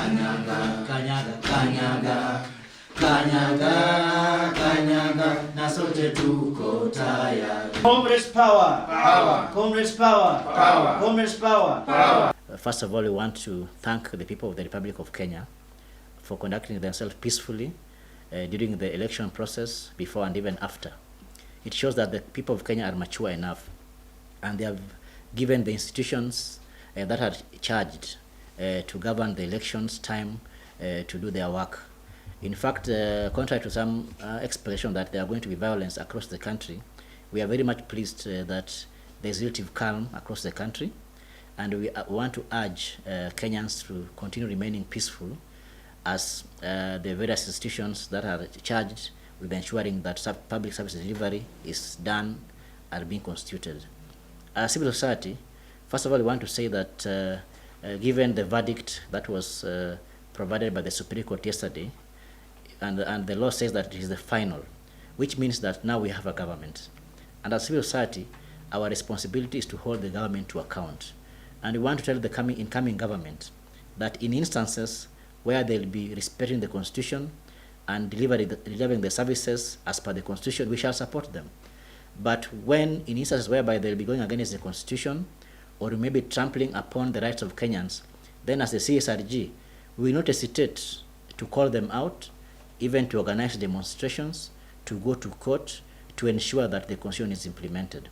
kanyaga, kanyaga, kanyaga, kanyaga, kanyaga, na sote tuko tayari. Comrades power, power, comrades power, power, comrades power, power. First of all, we want to thank the people of the Republic of Kenya for conducting themselves peacefully during the election process, before and even after. It shows that the people of Kenya are mature enough, and they have given the institutions that are charged to govern the elections time to do their work. In fact, contrary to some explanation that there are going to be violence across the country, we are very much pleased that there is relative calm across the country, and we want to urge Kenyans to continue remaining peaceful as the various institutions that are charged with ensuring that public service delivery is done are being constituted. As civil society, first of all, we want to say that given the verdict that was provided by the Supreme Court yesterday, and the law says that it is the final, which means that now we have a government. And as civil society, our responsibility is to hold the government to account. And we want to tell the incoming government that in instances where they'll be respecting the Constitution and delivering the services as per the Constitution, we shall support them. But when in instances whereby they'll be going against the Constitution, or maybe trampling upon the rights of Kenyans, then as the CSRG, we will not hesitate to call them out, even to organize demonstrations, to go to court, to ensure that the Constitution is implemented.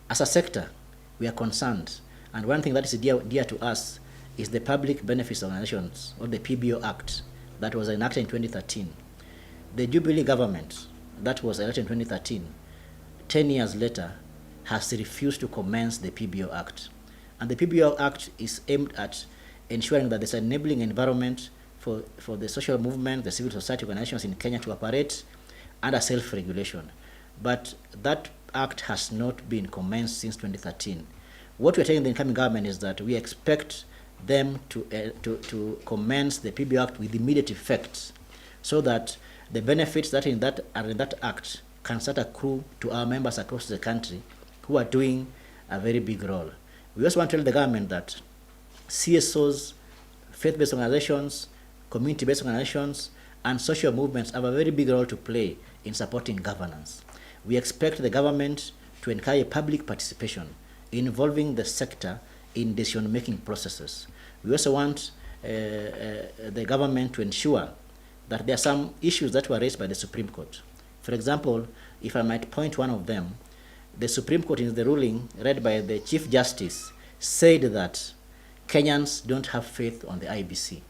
As a sector, we are concerned, and one thing that is dear to us is the Public Benefits Organizations, or the PBO Act, that was enacted in 2013. The Jubilee government that was elected in 2013, 10 years later, has refused to commence the PBO Act. And the PBO Act is aimed at ensuring that there's an enabling environment for the social movement, the civil society organizations in Kenya to operate under self-regulation. But that act has not been commenced since 2013. What we're telling the incoming government is that we expect them to commence the PBO Act with immediate effect, so that the benefits that are in that act can start accrue to our members across the country who are doing a very big role. We also want to tell the government that CSOs, faith-based organizations, community-based organizations, and social movements have a very big role to play in supporting governance. We expect the government to encourage public participation involving the sector in decision-making processes. We also want the government to ensure that there are some issues that were raised by the Supreme Court. For example, if I might point one of them, the Supreme Court in the ruling read by the Chief Justice said that Kenyans don't have faith on the IEBC.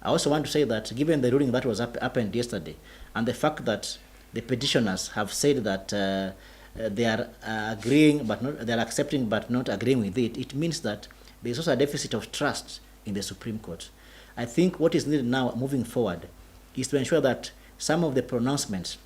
I also want to say that given the ruling that was happened yesterday, and the fact that the petitioners have said that they are agreeing, but not, they are accepting but not agreeing with it, it means that there is also a deficit of trust in the Supreme Court. I think what is needed now moving forward is to ensure that some of the pronouncements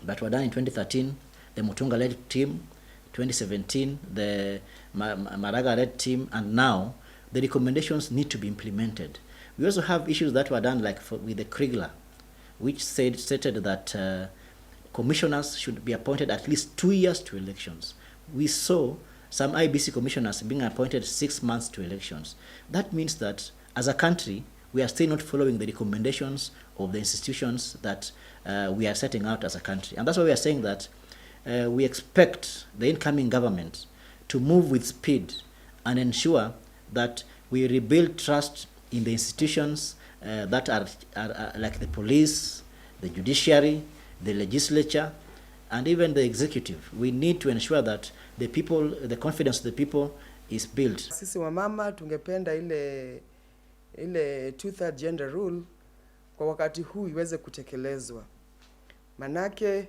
that were done in 2013, the Mutunga-led team, 2017, the Maraga-led team, and now the recommendations need to be implemented. We also have issues that were done with the Kriegler, which stated that commissioners should be appointed at least 2 years to elections. We saw some IEBC commissioners being appointed 6 months to elections. That means that as a country, we are still not following the recommendations of the institutions that we are setting out as a country. And that's why we are saying that we expect the incoming government to move with speed and ensure that we rebuild trust in the institutions that are like the police, the judiciary, the legislature, and even the executive. We need to ensure that the people, the confidence of the people is built. Sisi wamama tungependa ile two-third gender rule kwa wakati huu iweze kutekelezwa. Manake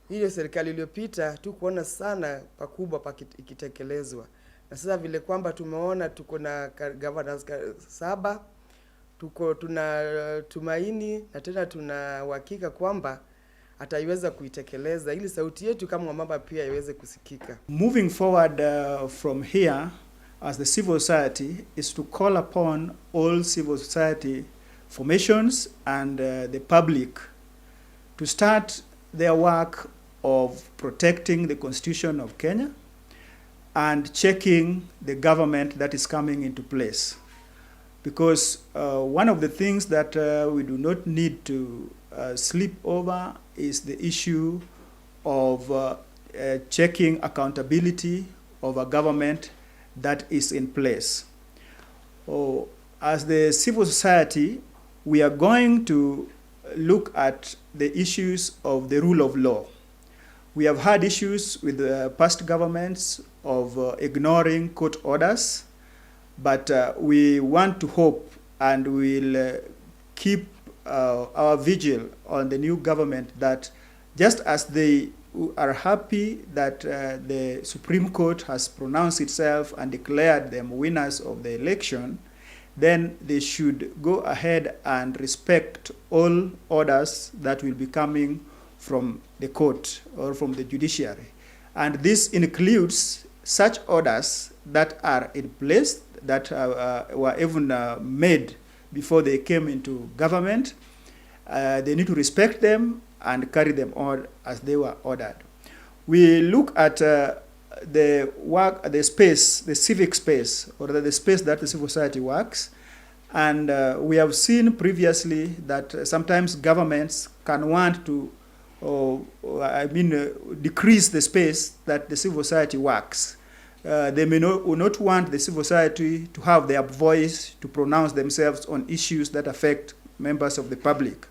ile serikali iliyopita tu kuona sana pakubwa ikitekelezwa. Na sasa vile kwamba tumeona tuko na governors 7, tuna tumaini na tena tuna uhakika kwamba ataiweza kuitekeleza ili sauti yetu kama wamama pia iweze kusikika. Moving forward from here as the civil society is to call upon all civil society formations and the public to start their work of protecting the Constitution of Kenya and checking the government that is coming into place. because one of the things that we do not need to sleep over is the issue of checking accountability of a government that is in place. As the civil society, we are going to look at the issues of the rule of law. We have had issues with past governments of ignoring court orders, but we want to hope and will keep our vigil on the new government that just as they are happy that the Supreme Court has pronounced itself and declared them winners of the election, then they should go ahead and respect all orders that will be coming from the court or from the judiciary. And this includes such orders that are in place, that were even made before they came into government. They need to respect them and carry them on as they were ordered. We look at the work, the space, the civic space, or the space that the civil society works. And we have seen previously that sometimes governments can want to, decrease the space that the civil society works. They will not want the civil society to have their voice to pronounce themselves on issues that affect members of the public.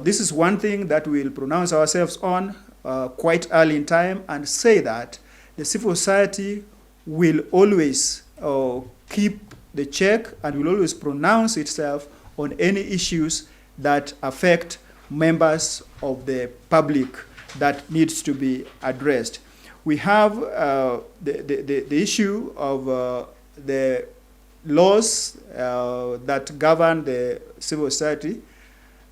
This is one thing that we'll pronounce ourselves on quite early in time and say that the civil society will always keep the check and will always pronounce itself on any issues that affect members of the public that needs to be addressed. We have the issue of the laws that govern the civil society.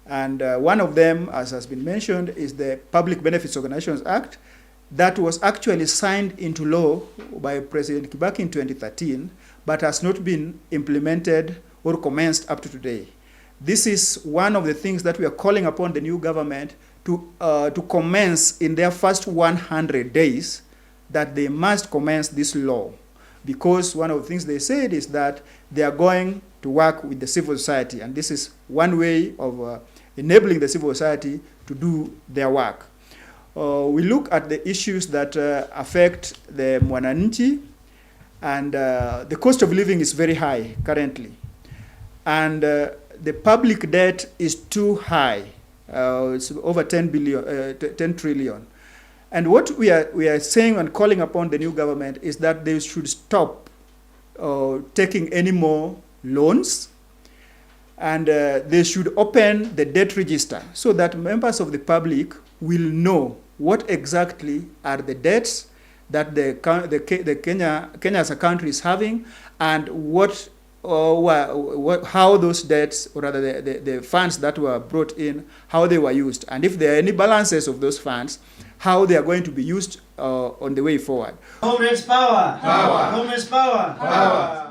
And one of them, as has been mentioned, is the Public Benefits Organizations Act that was actually signed into law by President Kibaki in 2013, but has not been implemented or commenced up to today. This is one of the things that we are calling upon the new government to commence in their first 100 days, that they must commence this law. Because one of the things they said is that they are going to work with the civil society, and this is one way of enabling the civil society to do their work. We look at the issues that affect the mwananchi, and the cost of living is very high currently. And the public debt is too high. It's over 10 trillion. And what we are saying and calling upon the new government is that they should stop taking any more loans, and they should open the debt register so that members of the public will know what exactly are the debts that Kenya as a country is having, and how those debts, or rather the funds that were brought in, how they were used, and if there are any balances of those funds, how they are going to be used on the way forward. Comrades, power! Power! Comrades, power! Power!